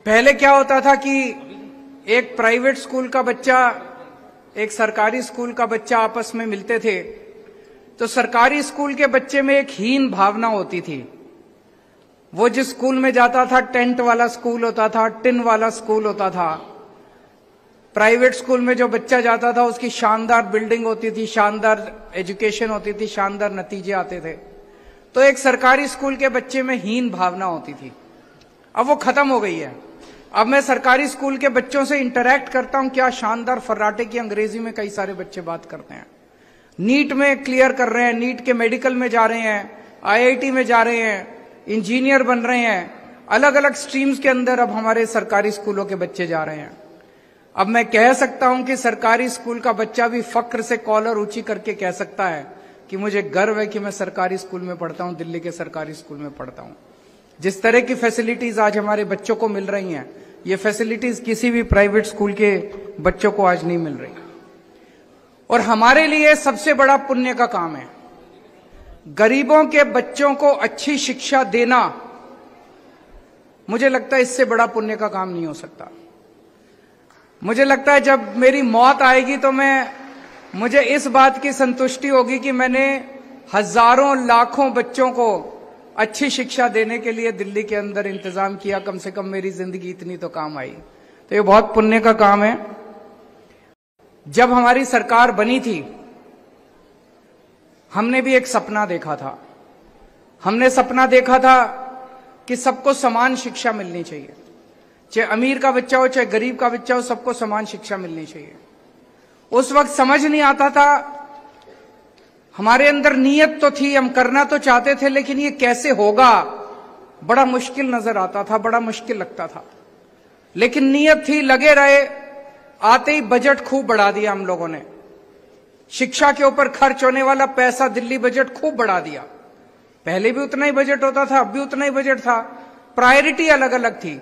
पहले क्या होता था कि एक प्राइवेट स्कूल का बच्चा एक सरकारी स्कूल का बच्चा आपस में मिलते थे तो सरकारी स्कूल के बच्चे में एक हीन भावना होती थी। वो जिस स्कूल में जाता था टेंट वाला स्कूल होता था, टिन वाला स्कूल होता था। प्राइवेट स्कूल में जो बच्चा जाता था उसकी शानदार बिल्डिंग होती थी, शानदार एजुकेशन होती थी, शानदार नतीजे आते थे। तो एक सरकारी स्कूल के बच्चे में हीन भावना होती थी। अब वो खत्म हो गई है। अब मैं सरकारी स्कूल के बच्चों से इंटरैक्ट करता हूं, क्या शानदार फर्राटे की अंग्रेजी में कई सारे बच्चे बात करते हैं। नीट में क्लियर कर रहे हैं, नीट के मेडिकल में जा रहे हैं, आईआईटी में जा रहे हैं, इंजीनियर बन रहे हैं। अलग अलग स्ट्रीम्स के अंदर अब हमारे सरकारी स्कूलों के बच्चे जा रहे हैं। अब मैं कह सकता हूं कि सरकारी स्कूल का बच्चा भी फक्र से कॉलर ऊंची करके कह सकता है कि मुझे गर्व है कि मैं सरकारी स्कूल में पढ़ता हूं, दिल्ली के सरकारी स्कूल में पढ़ता हूं। जिस तरह की फैसिलिटीज आज हमारे बच्चों को मिल रही हैं, ये फैसिलिटीज किसी भी प्राइवेट स्कूल के बच्चों को आज नहीं मिल रही। और हमारे लिए सबसे बड़ा पुण्य का काम है गरीबों के बच्चों को अच्छी शिक्षा देना। मुझे लगता है इससे बड़ा पुण्य का काम नहीं हो सकता। मुझे लगता है जब मेरी मौत आएगी तो मुझे इस बात की संतुष्टि होगी कि मैंने हजारों लाखों बच्चों को अच्छी शिक्षा देने के लिए दिल्ली के अंदर इंतजाम किया। कम से कम मेरी जिंदगी इतनी तो काम आई। तो ये बहुत पुण्य का काम है। जब हमारी सरकार बनी थी हमने भी एक सपना देखा था। हमने सपना देखा था कि सबको समान शिक्षा मिलनी चाहिए, चाहे अमीर का बच्चा हो चाहे गरीब का बच्चा हो, सबको समान शिक्षा मिलनी चाहिए। उस वक्त समझ नहीं आता था, हमारे अंदर नीयत तो थी, हम करना तो चाहते थे, लेकिन ये कैसे होगा बड़ा मुश्किल नजर आता था, बड़ा मुश्किल लगता था। लेकिन नीयत थी, लगे रहे। आते ही बजट खूब बढ़ा दिया हम लोगों ने। शिक्षा के ऊपर खर्च होने वाला पैसा दिल्ली बजट खूब बढ़ा दिया। पहले भी उतना ही बजट होता था, अब भी उतना ही बजट था। प्रायोरिटी अलग अलग थी।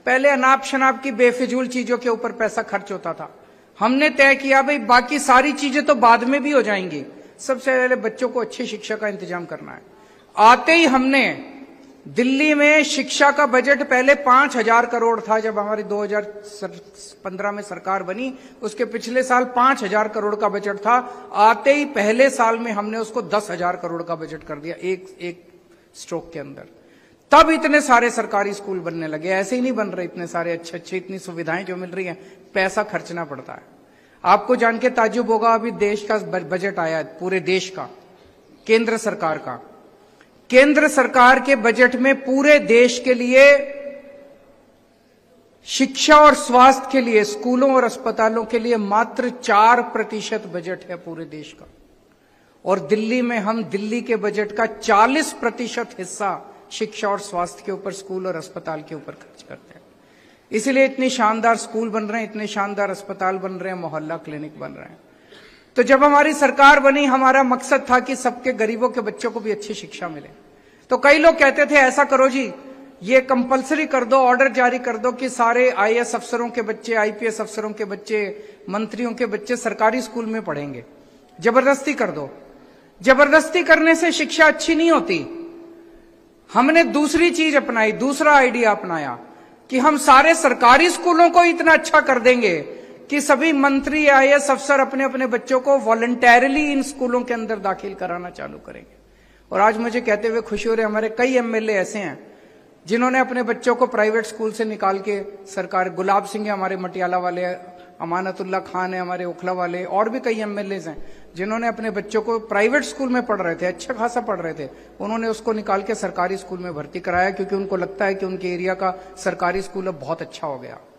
पहले अनाप शनाप की बेफिजूल चीजों के ऊपर पैसा खर्च होता था। हमने तय किया भाई बाकी सारी चीजें तो बाद में भी हो जाएंगी, सबसे पहले बच्चों को अच्छी शिक्षा का इंतजाम करना है। आते ही हमने दिल्ली में शिक्षा का बजट पहले 5,000 करोड़ था। जब हमारी 2015 में सरकार बनी उसके पिछले साल 5,000 करोड़ का बजट था। आते ही पहले साल में हमने उसको 10,000 करोड़ का बजट कर दिया एक स्ट्रोक के अंदर। तब इतने सारे सरकारी स्कूल बनने लगे। ऐसे ही नहीं बन रहे इतने सारे अच्छे अच्छे, इतनी सुविधाएं जो मिल रही हैं, पैसा खर्चना पड़ता है। आपको जान के ताज्जुब होगा, अभी देश का बजट आया है, पूरे देश का, केंद्र सरकार का। केंद्र सरकार के बजट में पूरे देश के लिए शिक्षा और स्वास्थ्य के लिए, स्कूलों और अस्पतालों के लिए मात्र 4% बजट है पूरे देश का। और दिल्ली में हम दिल्ली के बजट का 40% हिस्सा शिक्षा और स्वास्थ्य के ऊपर, स्कूल और अस्पताल के ऊपर खर्च करते हैं। इसलिए इतनी शानदार स्कूल बन रहे हैं, इतने शानदार अस्पताल बन रहे हैं, मोहल्ला क्लिनिक बन रहे हैं। तो जब हमारी सरकार बनी हमारा मकसद था कि सबके गरीबों के बच्चों को भी अच्छी शिक्षा मिले। तो कई लोग कहते थे ऐसा करो जी, ये कंपलसरी कर दो, ऑर्डर जारी कर दो कि सारे आईएएस अफसरों के बच्चे, आईपीएस अफसरों के बच्चे, मंत्रियों के बच्चे सरकारी स्कूल में पढ़ेंगे। जबरदस्ती कर दो। जबरदस्ती करने से शिक्षा अच्छी नहीं होती। हमने दूसरी चीज अपनाई, दूसरा आइडिया अपनाया कि हम सारे सरकारी स्कूलों को इतना अच्छा कर देंगे कि सभी मंत्री, आईएएस अफसर अपने अपने बच्चों को वॉलंटरली इन स्कूलों के अंदर दाखिल कराना चालू करेंगे। और आज मुझे कहते हुए खुशी हो रही है, हमारे कई एमएलए ऐसे हैं जिन्होंने अपने बच्चों को प्राइवेट स्कूल से निकाल के सरकार, गुलाब सिंह है हमारे मटियाला वाले, अमानतुल्लाह खान है हमारे ओखला वाले, और भी कई एमएलए हैं जिन्होंने अपने बच्चों को प्राइवेट स्कूल में पढ़ रहे थे, अच्छा खासा पढ़ रहे थे, उन्होंने उसको निकाल के सरकारी स्कूल में भर्ती कराया, क्योंकि उनको लगता है कि उनके एरिया का सरकारी स्कूल अब बहुत अच्छा हो गया।